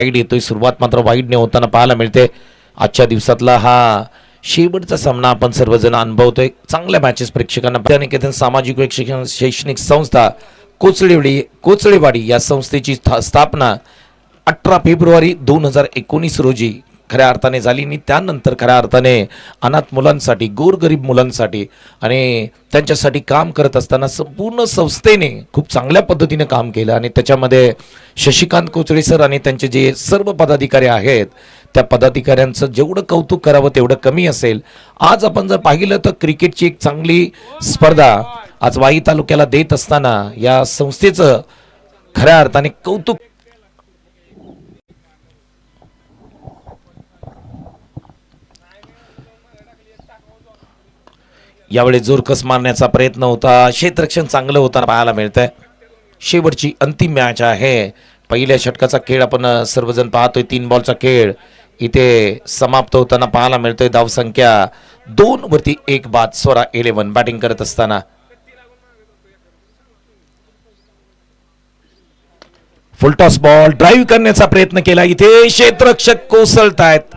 वाईट येतोय, सुरुवात मात्र वाईटने होताना पाहायला मिळते. आजच्या दिवसातला हा शेवटचा सामना आपण सर्वजण अनुभवतोय. चांगल्या मॅचेस प्रेक्षकांना विद्यानिकेतन सामाजिक व शैक्षणिक संस्था कोचळेवाडी या संस्थेची स्थापना 18 फेब्रुवारी 2019 रोजी खऱ्या अर्थाने झाली आणि त्यानंतर खऱ्या अर्थाने अनाथ मुलांसाठी, गोरगरीब मुलांसाठी आणि त्यांच्यासाठी काम करत असताना संपूर्ण संस्थेने खूप चांगल्या पद्धतीने काम केलं आणि त्याच्यामध्ये शशिकांत कोचळे सर आणि त्यांचे जे सर्व पदाधिकारी आहेत त्या पदाधिकाऱ्यांचं जेवढं कौतुक करावं तेवढं कमी असेल. आज आपण जर पाहिलं तर क्रिकेटची एक चांगली स्पर्धा आज वाई तालुक्याला देत असताना या संस्थेचं खऱ्या अर्थाने कौतुक. यावेळी जोरकस मारण्याचा प्रयत्न होता, क्षेत्ररक्षण चांगलं होताना पाहायला मिळतंय. शेवटची अंतिम मॅच आहे. पहिल्या षटकाचा खेळ आपण सर्वजण पाहतोय. 3 बॉलचा खेळ इथे समाप्त होताना पाहायला मिळतोय. धावसंख्या 2 वरती 1 बाद. स्वरा 11 बॅटिंग करत असताना फुलटॉस बॉल ड्राईव्ह करण्याचा प्रयत्न केला. इथे क्षेत्ररक्षक कोसळतायत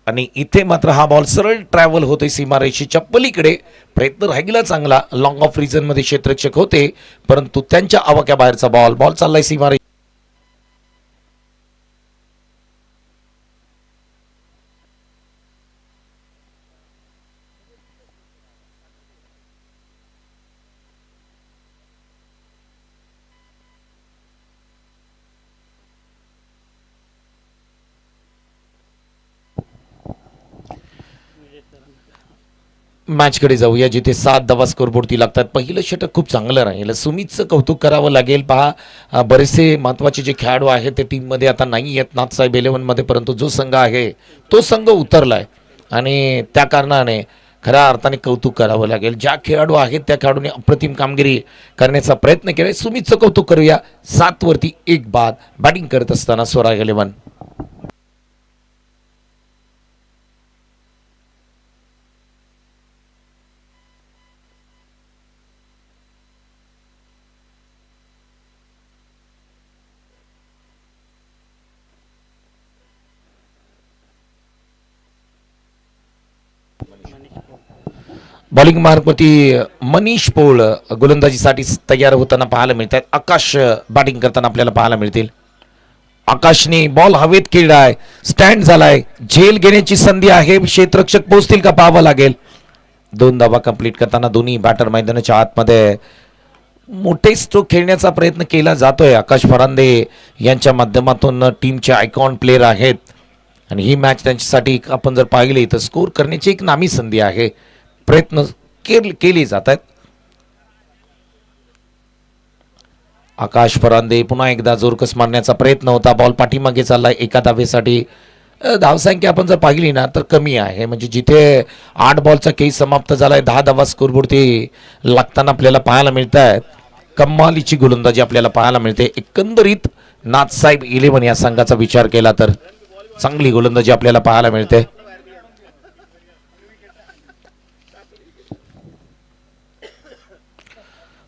आणि इथे मात्र हा बॉल सरळ ट्रॅव्हल होतोय सीमारेषेच्या पलीकडे. प्रयत्न राहिला चांगला. लॉंग ऑफ रिजन मध्ये क्षेत्ररक्षक होते परंतु त्यांच्या आवाक्याबाहेरचा बॉल चाललाय सीमारेषे. मॅचकडे जाऊया जिथे 7 धावा स्कोरबोर्डती लागतात. पहिलं षटक खूप चांगलं राहील. सुमितचं कौतुक करावं लागेल. पहा बरेचसे महत्त्वाचे जे खेळाडू आहेत ते टीममध्ये आता नाही आहेत नाथसाहेब 11मध्ये, परंतु जो संघ आहे तो संघ उतरलाय आणि त्या कारणाने खऱ्या अर्थाने कौतुक करावं लागेल. ज्या खेळाडू आहेत त्या खेळाडूने अप्रतिम कामगिरी करण्याचा प्रयत्न केलाय. सुमितचं कौतुक करूया. 7 वरती 1 बाद. बॅटिंग करत असताना स्वरा 11. बॉलिंग मार्कवरती मनीष पोळ गोलंदाजीसाठी तयार होताना पाहायला मिळतात. आकाश बॅटिंग करताना आपल्याला पाहायला मिळतील. आकाशने बॉल हवेत खेळलाय, स्टँड झालाय, झेल घेण्याची संधी आहे. क्षेत्ररक्षक पोहोचतील का पाहावं लागेल. 2 धावा कंप्लीट करताना दोन्ही बॅटर मैदानाच्या आतमध्ये मोठे स्ट्रोक खेळण्याचा प्रयत्न केला जातोय. आकाश फरांदे यांच्या माध्यमातून टीमचे आयकॉन प्लेयर आहेत आणि ही मॅच त्यांच्यासाठी आपण जर पाहिली तर स्कोर करण्याची एक नामी संधी आहे. प्रयत्न केले जात आहेत. आकाश फरांदे पुन्हा एकदा जोरकस मारण्याचा प्रयत्न होता. बॉल पाठीमागे चाललाय. एका धावेसाठी धावसंख्या आपण जर पाहिली ना तर कमी आहे. म्हणजे जिथे 8 बॉलचा केस समाप्त झालाय 10 धावा स्कोरबोर्डती लागताना आपल्याला पाहायला मिळत आहेत. कमालीची गोलंदाजी आपल्याला पाहायला मिळते. एकंदरीत नाथसाहेब 11 या संघाचा विचार केला तर चांगली गोलंदाजी आपल्याला पाहायला मिळते.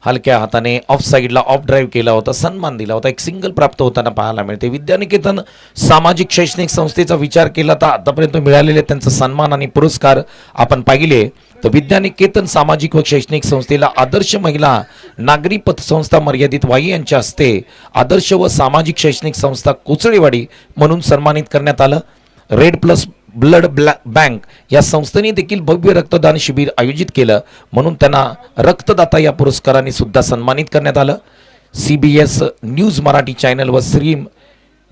हलक्या हाताने ऑफ साईडला ऑफ ड्राईव्ह केला होता, सन्मान दिला होता. एक सिंगल प्राप्त होताना पाहायला मिळते. विद्यानिकेतन सामाजिक शैक्षणिक संस्थेचा विचार केला तर आतापर्यंत मिळालेले त्यांचा सन्मान आणि पुरस्कार आपण पाहिले तर विद्यानिकेतन सामाजिक व शैक्षणिक संस्थेला आदर्श महिला नागरी पतसंस्था मर्यादित वाई यांच्या हस्ते आदर्श व सामाजिक शैक्षणिक संस्था कोचळेवाडी म्हणून सन्मानित करण्यात आलं. रेड प्लस ब्लड बँक या संस्थेने देखील भव्य रक्तदान शिबिर आयोजित केलं म्हणून त्यांना रक्तदाता या पुरस्काराने सुद्धा सन्मानित करण्यात आलं. CBS न्यूज मराठी चॅनल व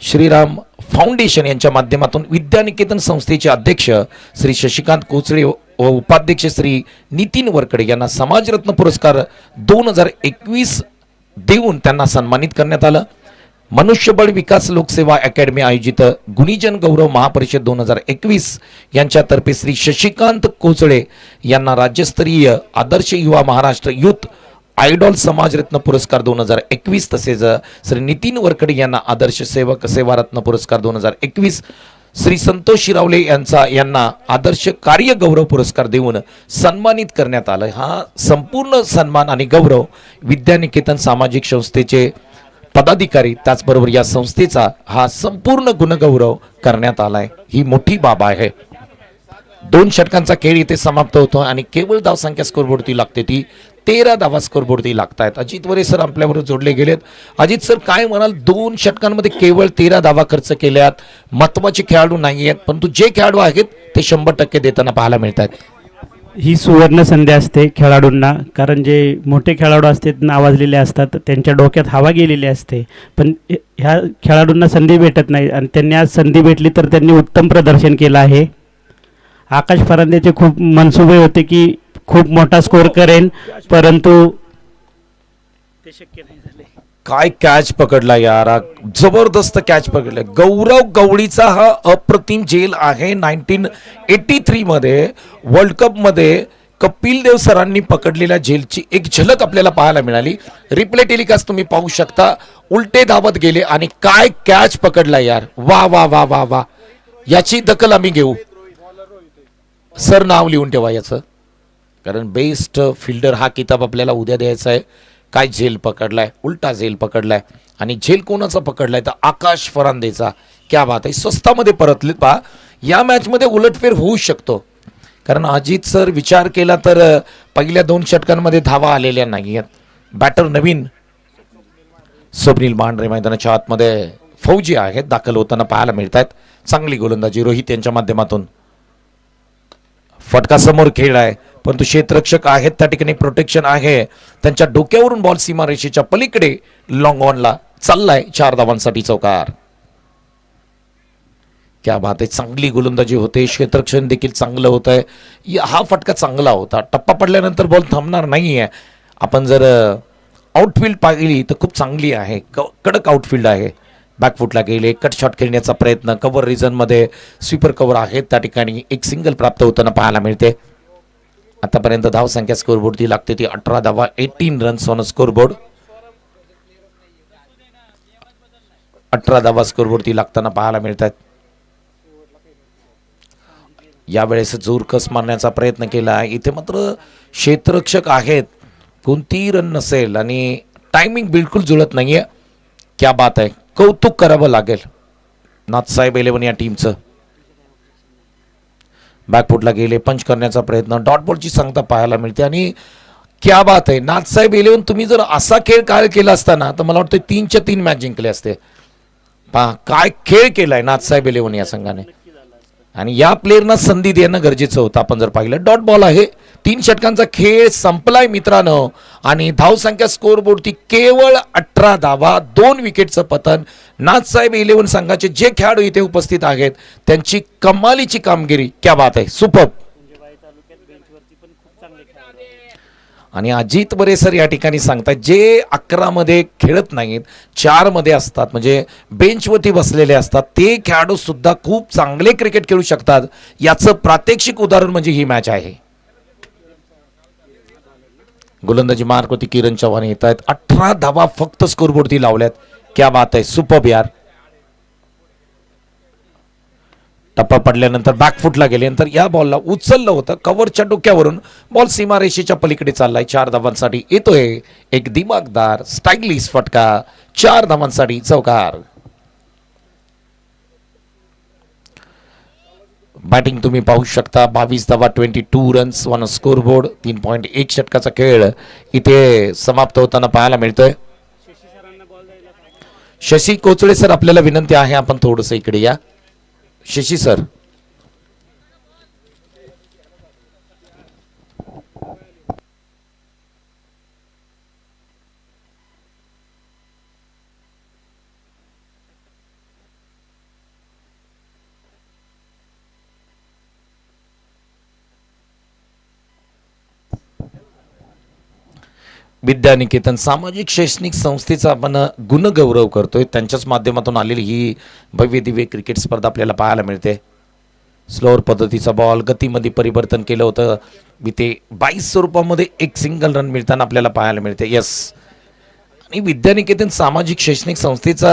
श्रीराम फाउंडेशन यांच्या माध्यमातून विद्यानिकेतन संस्थेचे अध्यक्ष श्री शशिकांत कोचळे व उपाध्यक्ष श्री नितीन वरकडे यांना समाजरत्न पुरस्कार 2021 देऊन त्यांना सन्मानित करण्यात आलं. मनुष्यबळ विकास लोकसेवा अकॅडमी आयोजित गुणीजन गौरव महापरिषद 2021 यांच्यातर्फे श्री शशिकांत कोचळे यांना राज्यस्तरीय आदर्श युवा महाराष्ट्र युथ आयडॉल समाजरत्न पुरस्कार 2021 तसेच श्री नितीन वरकडे यांना आदर्श सेवक सेवारत्न पुरस्कार 2021, श्री संतोष शिरावले यांना आदर्श कार्य गौरव पुरस्कार देऊन सन्मानित करण्यात आलं. हा संपूर्ण सन्मान आणि गौरव विद्यानिकेतन सामाजिक संस्थेचे पदाधिकारी त्याचबरोबर या संस्थेचा हा संपूर्ण गुणगौरव करण्यात आलाय, ही मोठी बाब आहे. 2 षटकांचा खेळ इथे समाप्त होतो आणि केवळ धावसंख्या स्कोरबोर्डती लागते ती 13 धावा स्कोरबोर्डती लागतायत. अजित वरे सर आपल्याबरोबर जोडले गेलेत. अजित सर, काय म्हणाल? 2 षटकांमध्ये केवळ 13 धावा खर्च केल्यात. महत्वाचे खेळाडू नाही आहेत, परंतु जे खेळाडू आहेत ते 100% देताना पाहायला मिळत आहेत. ही सुवर्ण संधी असते खेळाडूंना, कारण जे मोठे खेळाडू असतात नावाजलेले असतात त्यांच्या डोक्यात हवा गेलेली असते, पण ह्या खेळाडूंना संधी भेटत नाही आणि त्यांनी आज संधी भेटली तर त्यांनी उत्तम प्रदर्शन केलं आहे. आकाश फरांदेचे खूप मनसुबे होते की खूप मोठा स्कोर करेन, परंतु ते शक्य नाही झाले. काय कॅच पकडला यार, जबरदस्त कॅच पकडला. गौरव गवळीचा हा अप्रतिम झेल आहे. 1983 मध्ये वर्ल्ड कप मध्ये कपिल देव सरांनी पकडलेल्या झेलची एक झलक आपल्याला पाहायला मिळाली. रिप्ले टेलिकास्ट तुम्ही पाहू शकता. उलटे धावत गेले आणि काय कॅच पकडला यार. वा वा वा वा वा, याची दखल आम्ही घेऊ. सर नाव लिहून ठेवा याचं, कारण बेस्ट फिल्डर हा किताब आपल्याला उद्या द्यायचा आहे. काय झेल पकडलाय, उलटा झेल पकडलाय. आणि झेल कोणाचा पकडलाय तर आकाश फरांदेचा. क्या बात आहे, स्वस्तामध्ये परतलेत पहा. या मॅचमध्ये उलटफेर होऊ शकतो, कारण अजित सर विचार केला तर पहिल्या 2 षटकांमध्ये धावा आलेल्या नाही आहेत. बॅटर नवीन स्वप्नील मांढरे मैदानाच्या आतमध्ये फौजी आहेत, दाखल होताना पाहायला मिळत आहेत. चांगली गोलंदाजी रोहित यांच्या माध्यमातून. फटका समोर खेळ आहे, परंतु क्षेत्ररक्षक आहेत त्या ठिकाणी, प्रोटेक्शन आहे. त्यांच्या डोक्यावरून बॉल सीमारेषेच्या पलीकडे लॉंग ऑनला चाललाय. 4 धावांसाठी चौकार. क्या बात आहे, चांगली गोलंदाजी होते. क्षेत्ररक्षण देखील चांगलं होत आहे. हा फटका चांगला होता. टप्पा पडल्यानंतर बॉल थांबणार नाहीये. आपण जर आउटफील्ड पाहिली तर खूप चांगली आहे, कडक आउटफील्ड आहे. बॅकफुटला गेले, कट शॉट खेळण्याचा प्रयत्न. कव्हर रिजन मध्ये स्वीपर कव्हर आहेत त्या ठिकाणी. एक सिंगल प्राप्त होताना पाहायला मिळते. आतापर्यंत धाव संख्या स्कोरबोर्ड ती लागते ती 18 धावा, 18 रन्स ऑन स्कोरबोर्ड. 18 धावा स्कोरबोर्ड ती लागताना पाहायला मिळतात. यावेळेस जोरकस मारण्याचा प्रयत्न केला. इथे मात्र क्षेत्ररक्षक आहेत, कोणतीही रन नसेल आणि टायमिंग बिलकुल जुळत नाहीये. क्या बात आहे, कौतुक करावं लागेल नाथसाहेब 11 या टीमचं. बॅकफुटला गेले, पंच करण्याचा प्रयत्न. डॉट बॉलची सांगता पाहायला मिळते. आणि क्या बात आहे, नाथसाहेब 11 तुम्ही जर असा खेळ काय केला असताना तर मला वाटतं 3च्या 3 मॅच जिंकले असते. पहा काय खेळ केलाय नाथसाहेब 11 या संघाने, आणि या प्लेअरना संधी देणं गरजेचं होतं. आपण जर पाहिलं डॉट बॉल आहे. 3 षटकांचा खेळ संपलाय मित्रांनो, आणि धावसंख्या स्कोरबोर्डती केवळ 18 धावा, 2 विकेटचं पतन. नाथसाहेब 11 संघाचे जे खेळाडू इथे उपस्थित आहेत त्यांची कमालीची कामगिरी. क्या बात आहे, सुपर. आणि अजित वरे सर या ठिकाणी सांगतात जे 11 मध्ये खेळत नाहीत, 4 मध्ये असतात, म्हणजे बेंचवरती बसलेले असतात, ते खेळाडू सुद्धा खूप चांगले क्रिकेट खेळू शकतात. याचं प्रात्यक्षिक उदाहरण म्हणजे ही मॅच आहे. गोलंदाजी मार्क होती किरण चव्हाण येत आहेत. 18 धावा फक्त स्कोरबोर्डती लावल्यात. क्या बात आहे, सुपर यार. टप्पा पडल्यानंतर बॅकफुटला गेल्यानंतर या बॉलला उचललं होतं कव्हरच्या डोक्यावरून. बॉल सीमारेषेच्या पलीकडे चाललाय. 4 धावांसाठी येतोय एक दिमागदार स्टाईलिश फटका. 4 धावांसाठी चौकार. बॅटिंग तुम्ही पाहू शकता. 22 धावा, 22 रन्स ऑन स्कोरबोर्ड. 3.1 षटकाचा खेळ इथे समाप्त होताना पाहायला मिळतोय. शशी कोचळे सर आपल्याला विनंती आहे, आपण थोडंसं इकडे या. शशी सर, विद्यानिकेतन सामाजिक शैक्षणिक संस्थेचा आपण गुणगौरव करतोय. त्यांच्याच माध्यमातून आलेली ही भव्य दिव्य क्रिकेट स्पर्धा आपल्याला पाहायला मिळते. स्लोअर पद्धतीचा बॉल, गतीमध्ये परिवर्तन केलं होतं. इथे 22 स्वरूपामध्ये एक सिंगल रन मिळताना आपल्याला पाहायला मिळते. यस, आणि विद्यानिकेतन सामाजिक शैक्षणिक संस्थेचा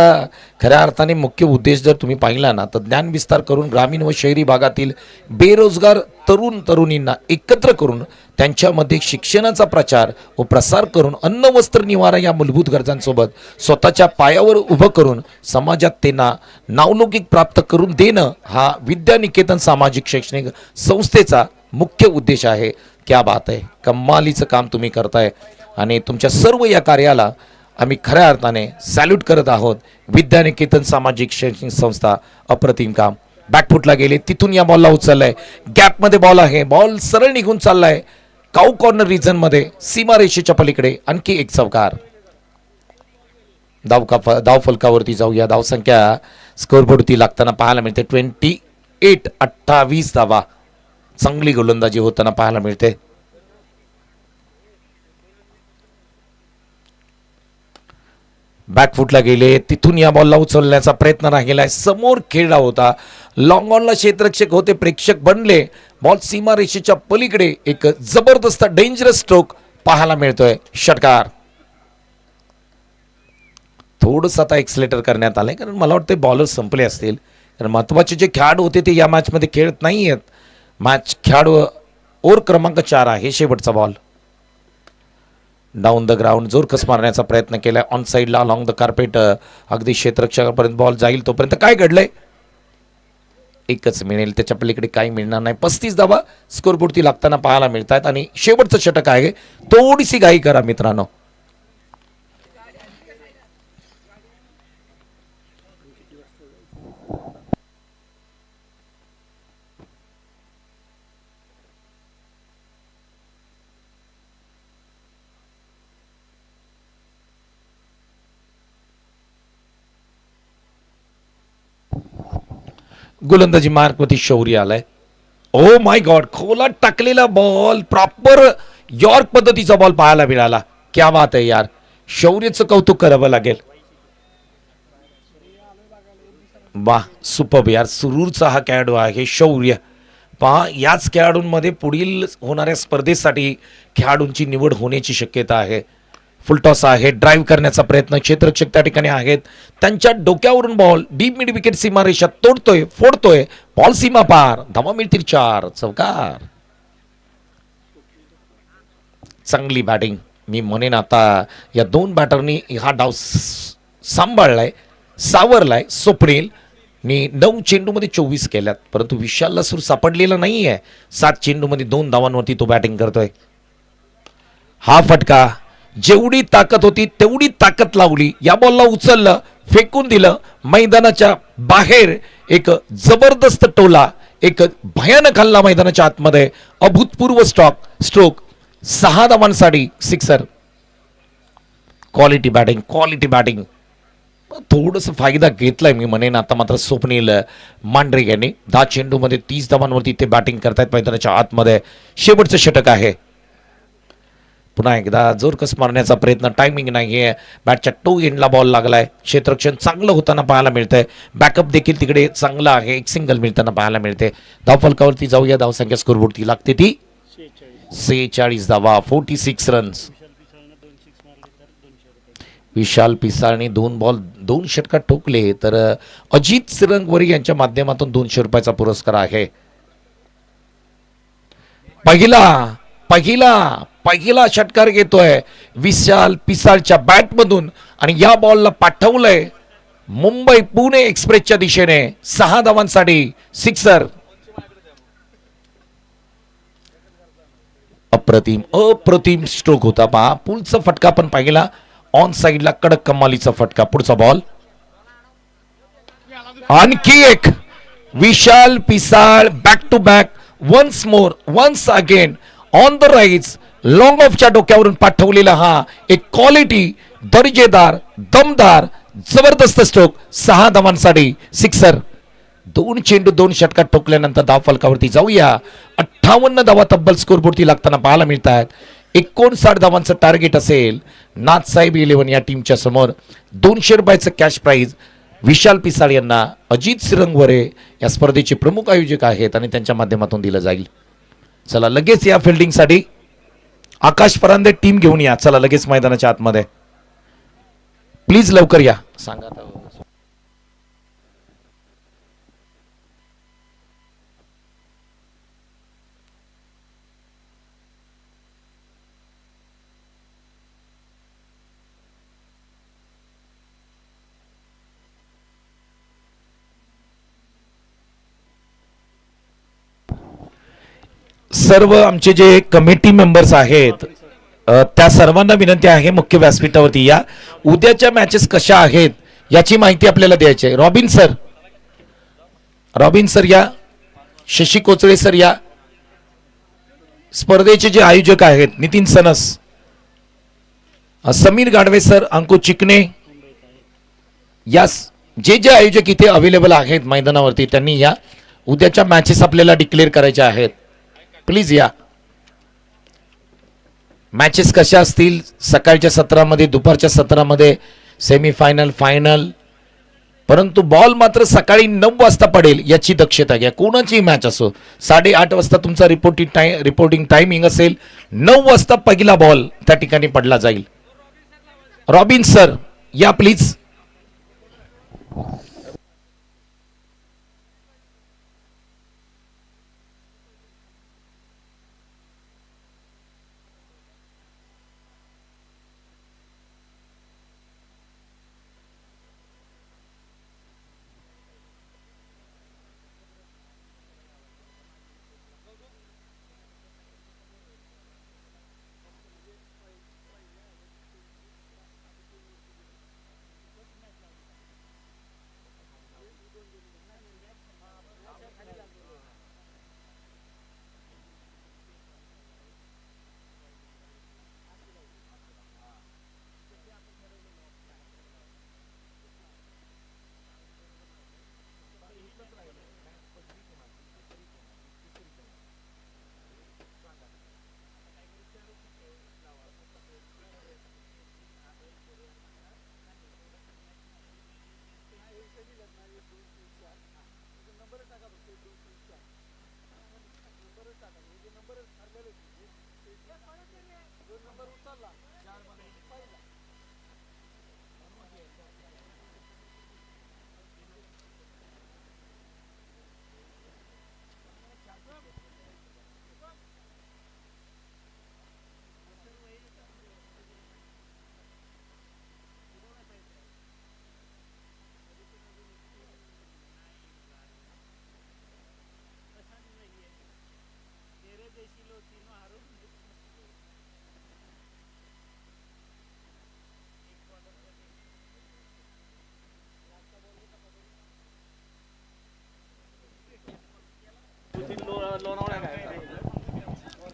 खऱ्या अर्थाने मुख्य उद्देश जर तुम्ही पाहिला ना, तर ज्ञान विस्तार करून ग्रामीण व शहरी भागातील बेरोजगार तरुण तरुणींना एकत्र करून त्यांच्यामध्ये शिक्षणाचा प्रचार व प्रसार करून अन्न वस्त्र निवारा या मूलभूत गरजांसोबत स्वतःच्या पायावर उभं करून समाजात त्यांना नावलौकिक प्राप्त करून देणं हा विद्यानिकेतन सामाजिक शैक्षणिक संस्थेचा मुख्य उद्देश आहे. क्या बात आहे, कमालीचं काम तुम्ही करताय आणि तुमच्या सर्व या कार्याला आम्ही खऱ्या अर्थाने सॅल्यूट करत आहोत. विद्यानिकेतन सामाजिक शैक्षणिक संस्था अप्रतिम काम. बॅकफुटला गेले, तिथून या बॉलला उचललाय, गॅपमध्ये बॉल आहे, बॉल सरळ निघून चाललाय काऊ कॉर्नर रिजन मध्ये, सीमारेषेच्या पलीकडे आणखी एक चौकार. धावफलकावरती जाऊया. धावसंख्या स्कोरबोर्डवरती लागताना पाहायला मिळते 28, 28 धावा. चांगली गोलंदाजी होताना पाहायला मिळते. बॅकफुटला गेले, तिथून या बॉलला उचलण्याचा प्रयत्न राहिला. समोर खेळला होता, लॉंग ऑनला क्षेत्ररक्षक होते, प्रेक्षक बनले. बॉल सीमारेषेच्या पलीकडे एक जबरदस्त डेंजरस स्ट्रोक पाहायला मिळतोय. षटकार. थोडंसं आता एक्सलेटर करण्यात आलंय, कारण मला वाटतं बॉलर संपले असतील, कारण महत्वाचे जे खेळाडू होते ते या मॅचमध्ये खेळत नाही आहेत. मॅच खेळाडू ओव्हर क्रमांक 4 आहे. शेवटचा बॉल डाऊन द ग्राउंड, जोरकस मारण्याचा प्रयत्न केलाय ऑन साईडला अलॉंग द कार्पेट. अगदी क्षेत्ररक्षकापर्यंत बॉल जाईल तोपर्यंत काय घडलंय, एकच मिळेल, त्याच्या पलीकडे काही मिळणार नाही. 35 धावा स्कोरबोर्डती लागताना पाहायला मिळतात आणि शेवटचं षटक आहे. थोडीशी घाई करा मित्रांनो. गोलंदाजी मार्कवरती शौर्य आलाय. ओ माय गॉड, खोलात टाकलेला बॉल, प्रॉपर यॉर्क पद्धतीचा बॉल पाहायला मिळाला. क्या बात आहे यार, शौर्यचं कौतुक करावं लागेल. वाह, सुपर्ब यार. सुरूरचा हा खेळाडू आहे शौर्य. पहा, याच खेळाडूंमध्ये पुढील होणाऱ्या स्पर्धेसाठी खेळाडूंची निवड होण्याची शक्यता आहे. फुलटॉस आहे, ड्राईव्ह करण्याचा प्रयत्न, क्षेत्ररक्षक त्या ठिकाणी आहेत, त्यांच्या डोक्यावरून बॉल डीप मिड विकेट सीमारेषा तोडतोय, फोडतोय, बॉल सीमा पार, धावा मिळतील 4. चौकार. चांगली बॅटिंग मी म्हणेन. आता या दोन बॅटरनी हा डाव सांभाळलाय, सावरलाय. स्वप्नील नी 9 चेंडूमध्ये 24 केल्यात, परंतु विशालला सूर सापडलेला नाहीये. 7 चेंडूमध्ये 2 धावांवरती तो बॅटिंग करतोय. हा फटका, जेवढी ताकद होती तेवढी ताकद लावली, या बॉलला उचललं, फेकून दिलं मैदानाच्या बाहेर. एक जबरदस्त टोला, एक भयानक हल्ला मैदानाच्या आतमध्ये. अभूतपूर्व स्ट्रोक, 6 धावांसाठी sixer. Quality batting, quality batting. थोडंसं फायदा घेतलाय मी म्हणेन आता मात्र स्वप्नील मांढरे यांनी. 10 चेंडूमध्ये 30 धावांवरती ते बॅटिंग करतायत मैदानाच्या आतमध्ये. शेवटचं षटक आहे. पुन्हा एकदा जोरकस मारण्याचा प्रयत्न, टायमिंग नाहीये. बॅटच्या टो एंडला बॉल लागलाय. क्षेत्ररक्षण चांगलं होताना पाहायला मिळतंय. बॅकअप देखील तिकडे चांगला आहे. एक सिंगल मिळताना पाहायला मिळते. धावफलकावरती जाऊया. धावसंख्या स्कोरबोर्डती लागते ती 46 धावा, 46 रन्स. विशाल पिसाळने 2 बॉल 2 षटकात ठोकले, तर अजित सिरंगवरी यांच्या माध्यमातून 200 रुपयाचा पुरस्कार आहे. पहिला षटकार घेतोय विशाल पिसाळच्या बॅटमधून आणि या बॉलला पाठवलंय मुंबई पुणे एक्सप्रेसच्या दिशेने. 6 धावांसाठी सिक्सर. अप्रतिम स्ट्रोक होता. पहा, पुलचा फटका पण पाहिला, ऑन साइडला कडक कमालीचा फटका. पुढचा बॉल, आणखी एक. Vishal Pisal back to back, once more, once again on the rise, long ऑफच्या डोक्यावरून पाठवलेला हा एक क्वालिटी, दर्जेदार, दमदार, जबरदस्त स्ट्रोक. 6 धावांसाठी सिक्सर. 2 चेंडू 2 षटकात ठोकल्यानंतर धावफलकावरती जाऊया. 58 धावा तब्बल स्कोरबोर्डती लागताना पाहायला मिळतात. 59 धावांचं टार्गेट असेल नाथसाहेब 11 या टीमच्या समोर. 200 रुपयाचं कॅश प्राइज विशाल पिसाळ यांना अजित सिरंगवरे या स्पर्धेचे प्रमुख आयोजक आहेत आणि त्यांच्या माध्यमातून दिलं जाईल. चला लगेच या फिल्डिंगसाठी आकाश परांदे टीम घेऊन या. चला लगेच मैदानाच्या आतमध्ये. प्लीज लवकर या. सांगा आता. सर्व आमचे जे कमिटी मेंबर्स आहेत त्या सर्वांना विनंती आहे मुख्य व्यासपीठावरती या. उद्याच्या मॅचेस कशा आहेत याची माहिती आपल्याला द्यायची आहे. रॉबिन सर या. शशी कोचळे सर या. स्पर्धेचे जे आयोजक आहेत नितीन सनस, समीर गाडवे सर, अंकुश चिकणे, या जे जे आयोजक इथे अवेलेबल आहेत मैदानावरती त्यांनी या. उद्याच्या मॅचेस आपल्याला डिक्लेअर करायच्या आहेत. प्लीज या. मॅचेस कशा असतील सकाळच्या सत्रामध्ये, दुपारच्या सत्रामध्ये, सेमीफायनल, फायनल, परंतु बॉल मात्र सकाळी 9 वाजता पडेल याची दक्षता घ्या. कोणाची मॅच असो, 8:30 वाजता तुमचा रिपोर्टिंग टायमिंग असेल, 9 वाजता पहिला बॉल त्या ठिकाणी पडला जाईल. रॉबिन सर या प्लीज.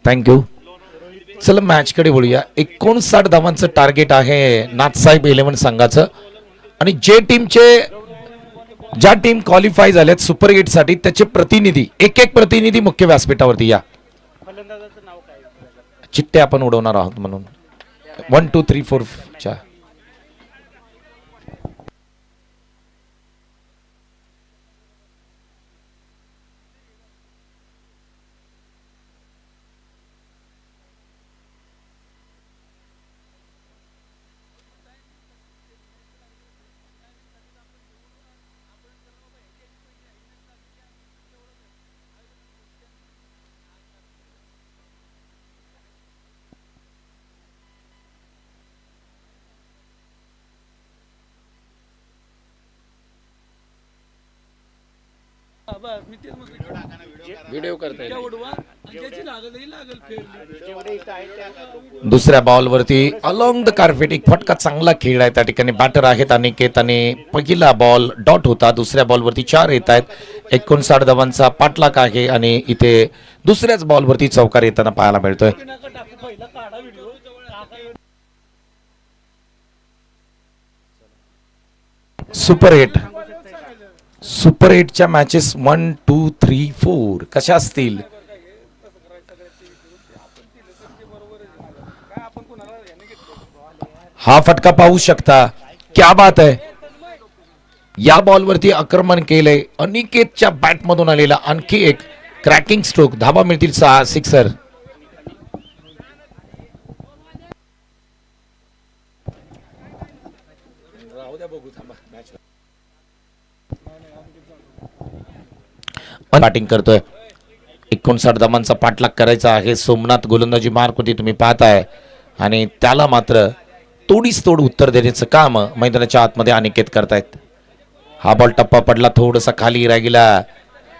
थँक्यू. चला मॅचकडे बोलूया. 59 धावांचं टार्गेट आहे नाथसाहेब 11 संघाचं. आणि ज्या टीम क्वालिफाय झाल्यात सुपर 8 साठी त्याचे प्रतिनिधी, एक प्रतिनिधी मुख्य व्यासपीठावरती या. चिठ्ठे आपण उडवणार आहोत म्हणून 1 2 3 4 च्या. व्हिडिओ करताय. दुसऱ्या बॉलवरती अलॉंग द कार्पेट एक फटका चांगला खेळ आहे. त्या ठिकाणी बॅटर आहेत अनिकेत आणि पहिला बॉल डॉट होता. दुसऱ्या बॉलवरती 4 येत आहेत. 59 धावांचा पाठलाग आहे आणि इथे दुसऱ्याच बॉलवरती चौकार येताना पाहायला मिळतोय. सुपर 8च्या मॅचेस 1 2 3 4 कशा असतील. हा फटका पाहू शकता. क्या बात आहे. या बॉलवरती आक्रमण केलंय अनिकेतच्या बॅट मधून आलेला आणखी एक क्रॅकिंग स्ट्रोक. धावा मिळतील 6 सिक्सर. बॅटिंग करतोय. 59 धावांचा पाठलाग करायचा आहे. सोमनाथ गोलंदाजी मार्क होती तुम्ही पाहताय आणि त्याला मात्र तोडीस तोड उत्तर देण्याचं काम मैदानाच्या आतमध्ये अनिकेत करतायत. हा बॉल टप्पा पडला, थोडासा खाली राहिला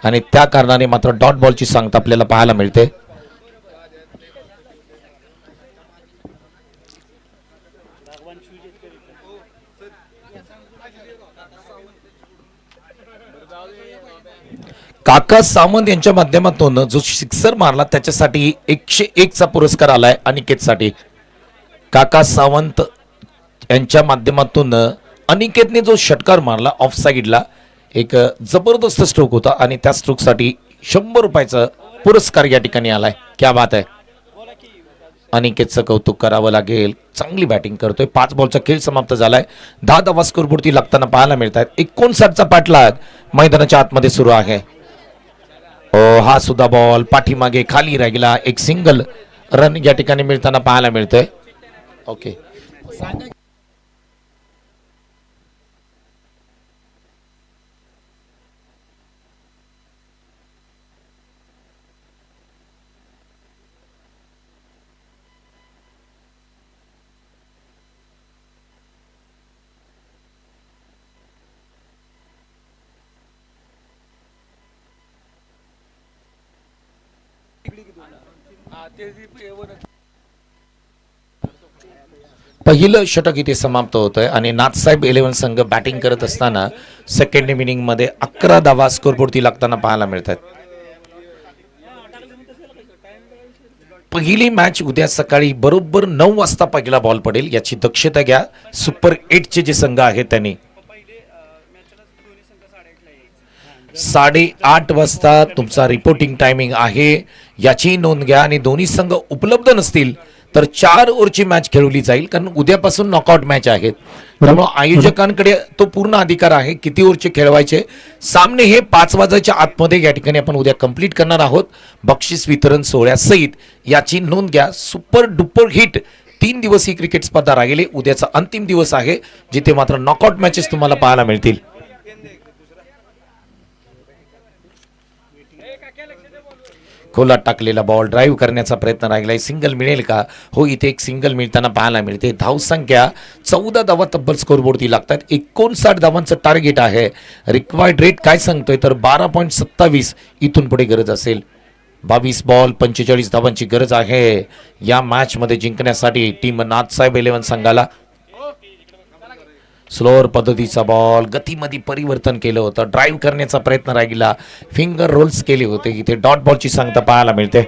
आणि त्या कारणाने मात्र डॉट बॉलची सांगता आपल्याला पाहायला मिळते. काका सावंत यांच्या माध्यमातून जो सिक्सर मारला त्याच्यासाठी 101चा पुरस्कार आलाय अनिकेतसाठी. काका सावंत यांच्या माध्यमातून अनिकेतने जो षटकार मारला ऑफ साईडला, एक जबरदस्त स्ट्रोक होता आणि त्या स्ट्रोकसाठी 100 रुपयाचा पुरस्कार या ठिकाणी आलाय. क्या बात आहे. अनिकेतचं कौतुक करावं लागेल. चांगली बॅटिंग करतोय. 5 बॉलचा खेळ समाप्त झालाय. 10 धावा स्कोरवरती लागताना पाहायला मिळत आहेत. 59चा पाठलाग मैदानाच्या आतमध्ये सुरू आहे. हा सुद्धा बॉल पाठीमागे खाली राहिला. एक सिंगल रन या ठिकाणी मिळताना पाहायला मिळतोय. ओके, पहिलं षटक इथे समाप्त होत आहे आणि नाथसाहेब 11 संघ बॅटिंग करत असताना सेकंड इनिंग मध्ये 11 धावा स्कोरवरती लागताना पाहायला मिळतात. पहिली मॅच उद्या सकाळी बरोबर 9 वाजता पहिला बॉल पडेल याची दक्षता घ्या. सुपर 8 चे जे संघ आहेत त्यांनी 8:30 वाजता तुमचा रिपोर्टिंग टायमिंग आहे याची नोंद घ्या. आणि दोन्ही संघ उपलब्ध नसतील तर 4 ओव्हरची मॅच खेळवली जाईल, कारण उद्यापासून नॉकआउट मॅच आहेत. त्यामुळे आयोजकांकडे तो पूर्ण अधिकार आहे किती ओव्हरचे खेळवायचे. सामने हे 5 वाजायच्या आतमध्ये या ठिकाणी आपण उद्या कंप्लीट करणार आहोत बक्षीस वितरण सोहळ्यासहित. याची नोंद घ्या. सुपर डुपर हिट 3 दिवसीय क्रिकेट स्पर्धा राहिली. उद्याचा अंतिम दिवस आहे जिथे मात्र नॉकआउट मॅचेस तुम्हाला पाहायला मिळतील. खोलात टाकलेला बॉल ड्राईव्ह करण्याचा प्रयत्न राहिलाय. सिंगल मिळेल का? हो, इथे एक सिंगल मिळताना पाहायला मिळते. धावसंख्या 14 धावा तब्बल स्कोरबोर्डती लागतात. 59 धावांचं टार्गेट आहे. रिक्वायर्ड रेट काय सांगतोय तर 12.27 इथून पुढे गरज असेल. 22 बॉल 45 धावांची गरज आहे या मॅच मध्ये जिंकण्यासाठी टीम नाथसाहेब 11 संघाला. स्लोअर पद्धतीचा बॉल, गतीमध्ये परिवर्तन केलं होतं, ड्राईव्ह करण्याचा प्रयत्न राहिला, फिंगर रोल्स केले होते. इथे डॉट बॉलची सांगता पाहायला मिळते.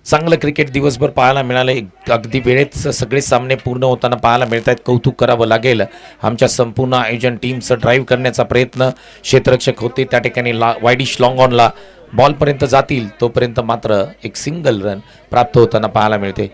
चांगलं क्रिकेट दिवसभर पाहायला मिळालं. अगदी वेळेत सगळे सामने पूर्ण होताना पाहायला मिळत आहेत. कौतुक करावं लागेल आमच्या संपूर्ण आयोजन टीमचं. ड्राईव्ह करण्याचा प्रयत्न क्षेत्ररक्षक होते त्या ठिकाणी वाईडिश लॉंग ऑनला बॉलपर्यंत जातील तोपर्यंत मात्र एक सिंगल रन प्राप्त होताना पाहायला मिळते.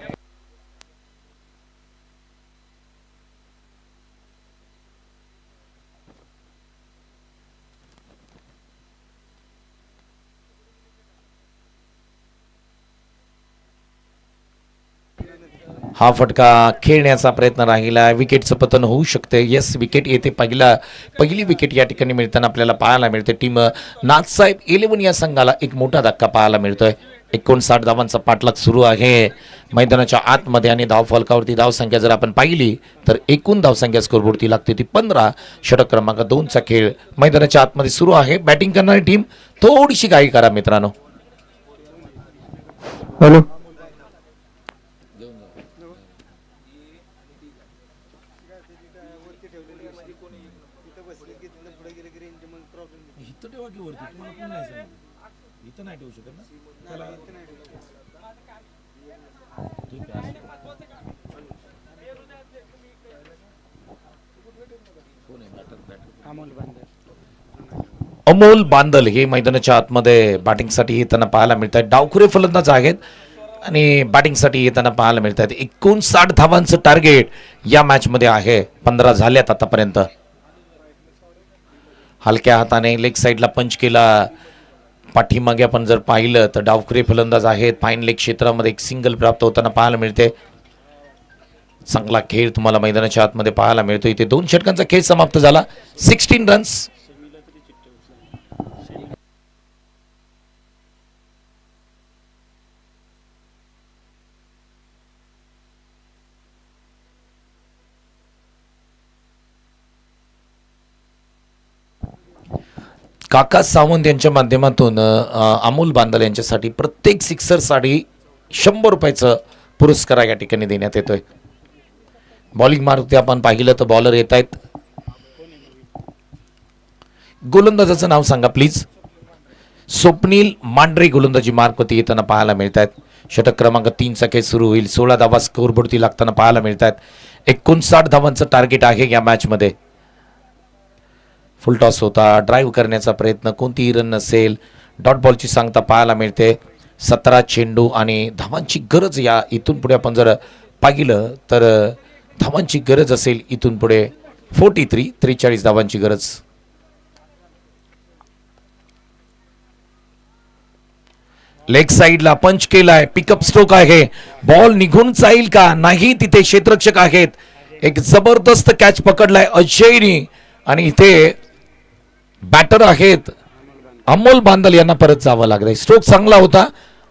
हा फटका खेळण्याचा प्रयत्न राहिला. विकेटचं पतन होऊ शकते. येस, विकेट येते. पहिली विकेट या ठिकाणी मिळताना आपल्याला पाहायला मिळते. टीम नाथसाहेब 11 या संघाला एक मोठा धक्का पाहायला मिळतोय. 59 धावांचा पाठलाग सुरू आहे मैदानाच्या आतमध्ये आणि धावफलकावरती धावसंख्या जर आपण पाहिली तर एकूण धावसंख्या स्कोरबोर्डती लागते ती 15. षटक क्रमांक 2चा खेळ मैदानाच्या आतमध्ये सुरू आहे. बॅटिंग करणारी टीम थोडीशी घाई करा मित्रांनो. हॅलो, अमोल बांदल हे मैदानाच्या आतमध्ये बॅटिंगसाठी येताना पाहायला मिळत आहेत. डावखुरे फलंदाज आहेत आणि बॅटिंगसाठी येताना पाहायला मिळत आहेत. 59 धावांचं टार्गेट या मॅच मध्ये आहे. 15 झाल्यात आतापर्यंत. हलक्या हाताने लेग साईडला पंच केला. पाठीमागे आपण जर पाहिलं तर डावखुरे फलंदाज आहेत. फाईन लेग क्षेत्रामध्ये एक सिंगल प्राप्त होताना पाहायला मिळते. चांगला खेळ तुम्हाला मैदानाच्या आतमध्ये पाहायला मिळतो. इथे 2 षटकांचा खेळ समाप्त झाला. 16 रन्स. काका सावंत यांच्या माध्यमातून अमोल बांदल यांच्यासाठी प्रत्येक सिक्सरसाठी 100 रुपयाचं पुरस्कार या ठिकाणी देण्यात येतोय. बॉलिंग मारुती आपण पाहिलं तर बॉलर येत आहेत. गोलंदाजाचं नाव सांगा प्लीज. स्वप्नील मांढरे गोलंदाजी मार्कवरती येताना पाहायला मिळत आहेत. षटक क्रमांक 3चा खेळ सुरू होईल. 16 धावा स्कोरबोर्डती लागताना पाहायला मिळत आहेत. 59 धावांचं टार्गेट आहे या मॅचमध्ये. फुल टॉस होता. ड्राईव्ह करण्याचा प्रयत्न, कोणतीही रन नसेल. डॉट बॉलची सांगता पाहायला मिळते. 17 चेंडू आणि धावांची गरज या इथून पुढे आपण जर पाहिलं तर धावांची गरज असेल इथून पुढे 43 धावांची गरज. लेग साइडला पंच केलाय. पिकअप स्ट्रोक आहे. बॉल निघून जाईल का नाही. तिथे क्षेत्ररक्षक आहेत. एक जबरदस्त कॅच पकडलाय अजयनी आणि इथे बॅटर आहेत अमोल बांदल यांना परत जावं लागलंय. स्ट्रोक चांगला होता,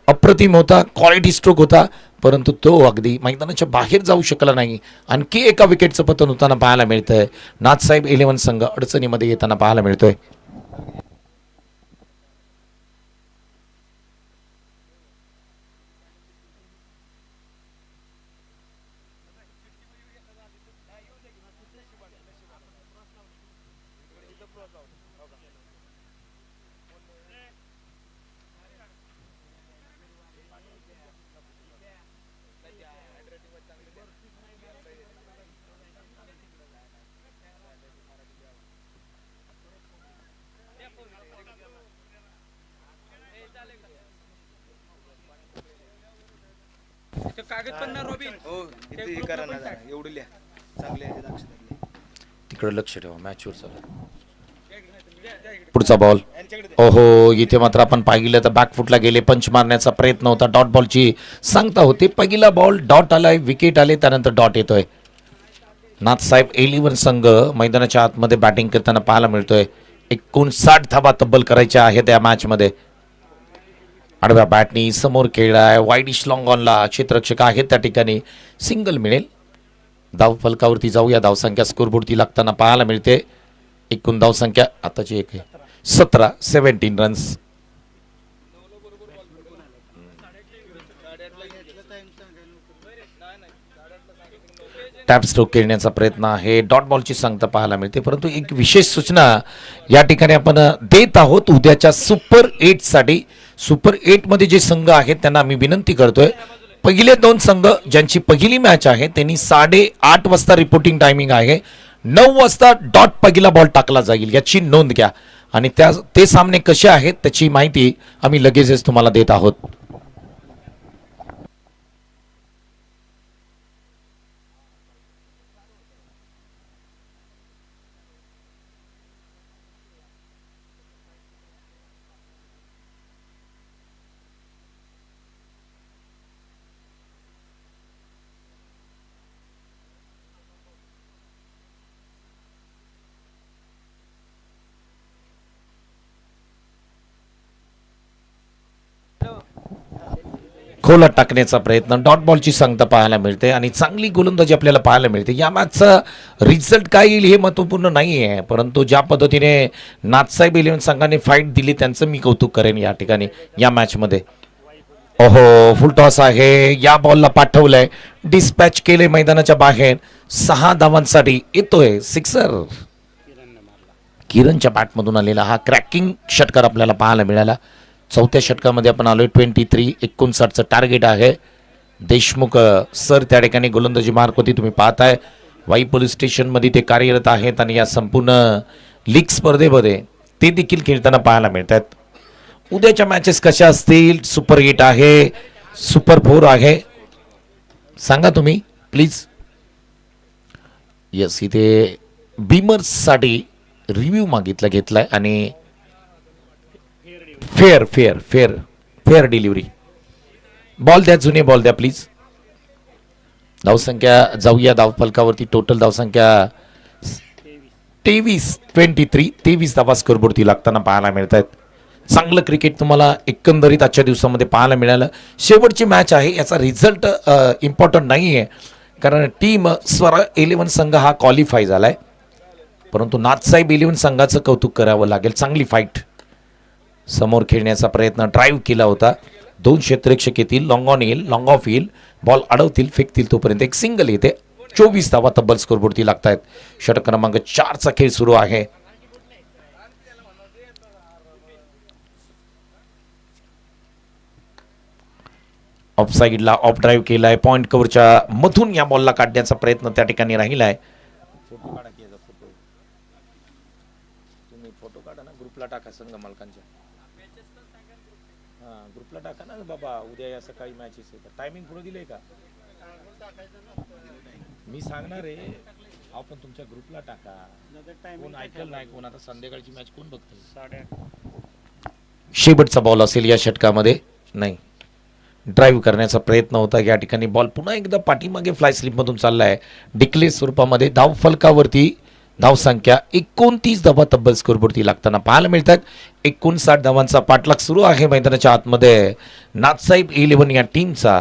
अप्रतिम होता, क्वालिटी स्ट्रोक होता, परंतु तो अगदी मैदानाच्या बाहेर जाऊ शकला नाही. आणखी एका विकेटचं पतन होताना पाहायला मिळतंय. नाथसाहेब 11 संघ अडचणीमध्ये येताना पाहायला मिळतोय. तिकडे लक्ष ठेवा, मॅचवर चालू. पुढचा बॉल. ओहो, इथे मात्र आपण पाहिलं तर बॅकफुटला गेले. पंच मारण्याचा प्रयत्न होता. डॉट बॉलची सांगता होते. पहिला बॉल डॉट आलाय, विकेट आले, त्यानंतर डॉट येतोय. नाथसाहेब 11 संघ मैदानाच्या आतमध्ये बॅटिंग करताना पाहायला मिळतोय. 59 धावा तब्बल करायच्या आहेत या मॅच मध्ये. आडव्या बॅटनी समोर खेळलाय. वाईडिश लॉंग ऑनला क्षेत्ररक्षक आहेत त्या ठिकाणी. सिंगल मिळेल. धाव फलकावरती जाऊया. धावसंख्या स्कोरबोर्डती लागताना पाहायला मिळते. एकूण धावसंख्या आताची एक 17 रन्स. टॅप स्ट्रोक खेळण्याचा प्रयत्न आहे. डॉट बॉलची सांगता पाहायला मिळते, परंतु एक विशेष सूचना या ठिकाणी आपण देत आहोत उद्याच्या सुपर 8 साठी. सुपर 8 मध्ये जे संघ आहेत त्यांना आम्ही विनंती करतोय, पहिले 2 संघ ज्यांची पहिली मॅच आहे त्यांनी 8:30 वाजता रिपोर्टिंग टायमिंग आहे. 9 वाजता डॉट पहिला बॉल टाकला जाईल याची नोंद घ्या. आणि ते सामने कसे आहेत त्याची माहिती आम्ही लगेचच तुम्हाला देत आहोत. खोलात टाकण्याचा प्रयत्न. डॉट बॉलची सांगता पाहायला मिळते आणि चांगली गोलंदाजी आपल्याला पाहायला मिळते. या मॅचचा रिझल्ट काय येईल हे महत्त्वपूर्ण नाही आहे, परंतु ज्या पद्धतीने नाथसाहेब 11 संघाने फाईट दिली त्यांचं मी कौतुक करेन या ठिकाणी या मॅचमध्ये. ओहो, फुल टॉस आहे. या बॉलला पाठवलंय, डिस्पॅच केले मैदानाच्या बाहेर. 6 धावांसाठी येतोय सिक्सर. किरणच्या बॅटमधून आलेला हा क्रॅकिंग षटकार आपल्याला पाहायला मिळाला. 4थ्या षटकामध्ये आपण आलोय. 59 टार्गेट आहे. देशमुख सर त्या ठिकाणी गोलंदाजी मार्कवरती तुम्ही पाहताय. वाई पोलीस स्टेशनमध्ये ते कार्यरत आहेत आणि या संपूर्ण लीग स्पर्धेमध्ये ते देखील खेळताना पाहायला मिळतात. उद्याच्या मॅचेस कशा असतील? सुपर 8 आहे, सुपर 4 आहे, सांगा तुम्ही प्लीज. यस, इथे बीमर्ससाठी रिव्ह्यू मागितला घेतलाय आणि फेअर डिलिव्हरी. बॉल द्या, जुने बॉल द्या प्लीज. धावसंख्या जाऊया धावफलकावरती. टोटल धावसंख्या 23 धावा स्कोरबोर्डती लागताना पाहायला मिळत आहेत. चांगलं क्रिकेट तुम्हाला एकंदरीत आजच्या दिवसामध्ये पाहायला मिळालं. शेवटची मॅच आहे, याचा रिझल्ट इम्पॉर्टंट नाही आहे, कारण टीम स्वरा 11 संघ हा क्वालिफाय झाला आहे. परंतु नाथसाहेब 11 संघाचं कौतुक करावं लागेल. चांगली फाईट समोर खेळण्याचा प्रयत्न, ड्राईव्ह केला होता. 2 क्षेत्ररक्षक येतील, लॉंग ऑन येईल, लॉंग ऑफ येईल, बॉल अडवतील, फेकतील, तोपर्यंत एक सिंगल येते. 24 धावा तब्बल स्कोरबोर्डती लागत आहेत. षटक क्रमांक 4चा खेळ सुरू आहे. ऑफ साईडला ऑफ ड्राईव्ह केलाय. पॉइंट कव्हरच्या मधून या बॉलला काढण्याचा प्रयत्न त्या ठिकाणी राहिलाय. तुम्ही फोटो काढा ना, ग्रुपला टाका संघ मालकांच्या. ग्रुपला टाका ना बाबा, उद्या या सकाळी मॅचेस आहे. टायमिंग पुढे दिले का? मी सांगणार आहे, आपण तुमच्या ग्रुपला टाका. कोण ऐकल नाही, कोण आता संध्याकाळची मॅच कोण बघतोय? 8:30 शेवटचा बॉल असेल या षटकामध्ये. नाही, ड्राईव्ह करण्याचा प्रयत्न होता. या ठिकाणी बॉल पुन्हा एकदा पाठीमागे फ्लाय स्लिपमधून चाललाय. डिक्लेअर स्वरूपामध्ये धाव फलकावरती धावसंख्या 29 धावा तब्बल स्कोरबोर्डती लागताना पाहायला मिळतात. 59 धावांचा पाठलाग सुरू आहे मैदानाच्या आतमध्ये. नाथसाहेब 11 या टीमचा.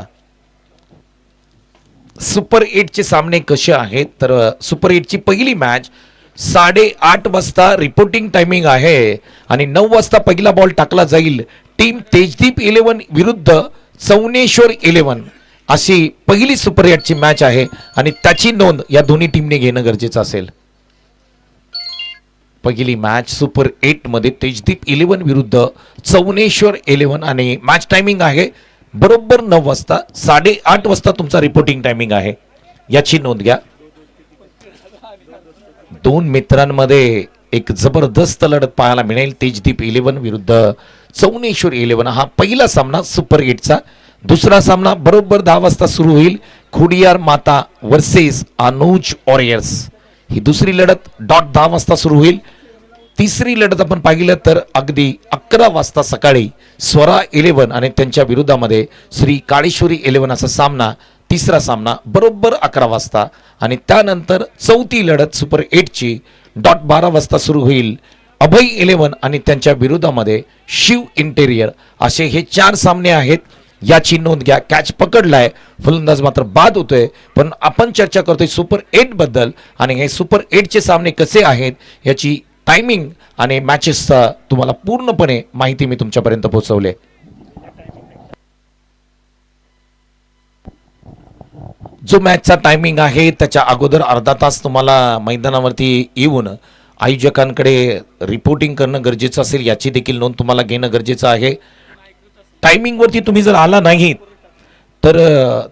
सुपर 8चे सामने कसे आहेत तर सुपर 8ची पहिली मॅच 8:30 वाजता रिपोर्टिंग टायमिंग आहे आणि 9 वाजता पहिला बॉल टाकला जाईल. टीम तेजदीप 11 विरुद्ध चौनेश्वर 11 अशी पहिली सुपर 8ची मॅच आहे आणि त्याची नोंद या दोन्ही टीमने घेणं गरजेचं असेल. पहिली मॅच सुपर 8 मध्ये तेजदीप 11 विरुद्ध चौनेश्वर 11 आणि मॅच टायमिंग आहे बरोबर 9 वाजता. 8:30 वाजता तुमचा रिपोर्टिंग टायमिंग आहे, याची नोंद घ्या. दोन मित्रांमध्ये एक जबरदस्त लढत पाहायला मिळेल. तेजदीप 11 विरुद्ध चौनेश्वर 11 हा पहिला सामना सुपर 8चा. दुसरा सामना बरोबर 10 वाजता सुरू होईल. खुडियार माता वर्सेस अनुज वॉरियर्स ही दुसरी लढत डॉट 10 वाजता सुरू होईल. तिसरी लढत आपण पाहिलं तर अगदी 11 वाजता सकाळी स्वरा 11 आणि त्यांच्या विरोधामध्ये श्री काळेश्वरी 11 असा सामना. तिसरा सामना बरोबर 11 वाजता आणि त्यानंतर चौथी लढत सुपर 8ची डॉट 12 वाजता सुरू होईल. अभय 11 आणि त्यांच्या विरोधामध्ये शिव इंटेरियर असे हे 4 सामने आहेत, याची नोंद घ्या. कॅच पकडलाय, फलंदाज मात्र बाद होतोय. पण आपण चर्चा करतोय सुपर 8 बद्दल आणि हे सुपर 8चे सामने कसे आहेत याची टायमिंग आणि मॅचेसचा तुम्हाला पूर्णपणे माहिती मी तुमच्यापर्यंत पोहोचवले. जो मॅचचा टायमिंग आहे त्याच्या अगोदर अर्धा तास तुम्हाला मैदानावरती येऊन आयोजकांकडे रिपोर्टिंग करणं गरजेचं असेल, याची देखील नोंद तुम्हाला घेणं गरजेचं आहे. टायमिंगवरती तुम्ही जर आला नाहीत तर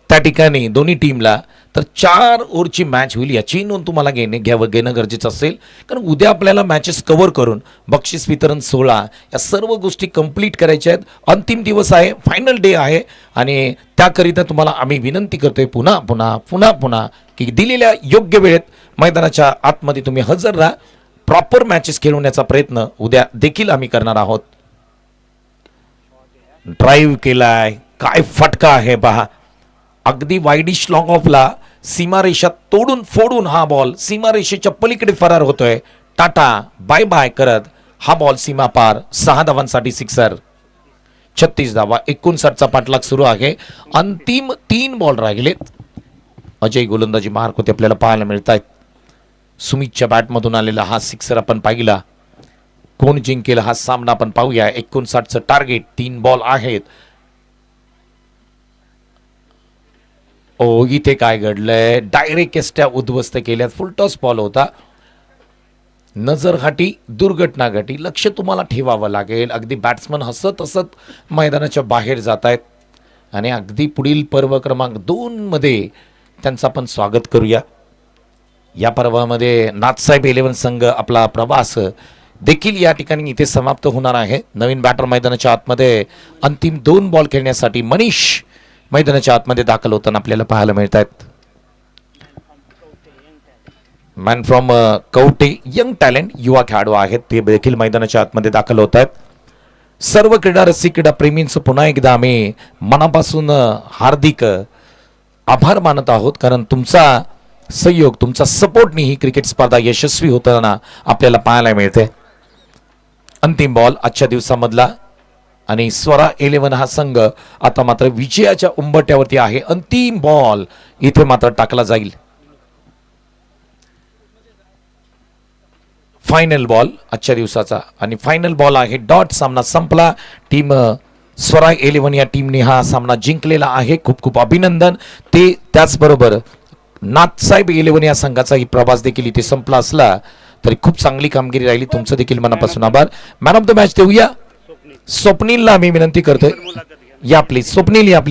त्या ठिकाणी दोन्ही टीमला तर 4 ओव्हरची मॅच होईल, याची नोंद तुम्हाला घेणं गरजेचं असेल. कारण उद्या आपल्याला मॅचेस कव्हर करून बक्षीस वितरण सोहळा या सर्व गोष्टी कंप्लीट करायच्या आहेत. अंतिम दिवस आहे, फायनल डे आहे आणि त्याकरिता तुम्हाला आम्ही विनंती करतोय पुन्हा पुन्हा पुन्हा पुन्हा की दिलेल्या योग्य वेळेत मैदानाच्या आतमध्ये तुम्ही हजर राहा. प्रॉपर मॅचेस खेळवण्याचा प्रयत्न उद्या देखील आम्ही करणार आहोत. ड्राईव्ह केलाय, काय फटका आहे पहा. अगदी वाईडिश लॉंग ऑफला सीमारेषा तोडून फोडून हा बॉल सीमारेषेच्या पलीकडे फरार होतोय. टाटा बाय बाय करत हा बॉल सीमा पार. 6 धावांसाठी सिक्सर. 36 धावा. 59चा पाठलाग सुरू आहे. अंतिम 3 बॉल राहिलेत. अजय गोलंदाजी मार्क होते आपल्याला पाहायला मिळत आहेत. सुमितच्या बॅटमधून आलेला हा सिक्सर आपण पाहिला. कोण जिंकेल हा सामना आपण पाहूया. 59चं टार्गेट. 3 बॉल आहेत. ओ, इथे काय घडलंय, डायरेक्ट एस्ट्या उद्ध्वस्त केल्यात. फुलटॉस बॉल होता. नजरहाटी दुर्घटना घटी. लक्ष तुम्हाला ठेवावं लागेल. अगदी बॅट्समन हसत हसत मैदानाच्या बाहेर जात आहेत आणि अगदी पुढील पर्व क्रमांक 2 मध्ये त्यांचं आपण स्वागत करूया. या पर्वामध्ये नाथसाहेब 11 संघ आपला प्रवास देखील या ठिकाणी इथे समाप्त होणार आहे. नवीन बॅटर मैदानाच्या आतमध्ये अंतिम 2 बॉल खेळण्यासाठी मनीष मैदानाच्या आतमध्ये दाखल होताना आपल्याला पाहायला मिळत आहेत. Man from Kavathe, young talent, युवा खेळाडू आहेत, ते देखील मैदानाच्या आतमध्ये दाखल होत आहेत. सर्व क्रीडा रसिक क्रीडा प्रेमींचं पुन्हा एकदा आम्ही मनापासून हार्दिक आभार मानत आहोत, कारण तुमचा सहयोग, तुमचा सपोर्टनी ही क्रिकेट स्पर्धा यशस्वी होताना आपल्याला पाहायला मिळते. अंतिम बॉल आजच्या दिवसामधला आणि स्वरा 11 हा संघ आता मात्र विजयाच्या उंबरठ्यावरती आहे. अंतिम बॉल इथे मात्र टाकला जाईल. फायनल बॉल आजच्या दिवसाचा आणि फायनल बॉल आहे. डॉट सामना संपला. टीम स्वरा 11 या टीमने हा सामना जिंकलेला आहे. खूप खूप अभिनंदन. ते त्याचबरोबर नाथसाहेब 11 या संघाचाही प्रवास देखील इथे संपला असला तरी खूप चांगली कामगिरी राहिली. तुमचं देखील मनापासून आभार. मॅन ऑफ द मॅच देऊया स्वप्नीलला मी विनंती करतोय. या प्लीज स्वप्नील या.